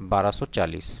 1240۔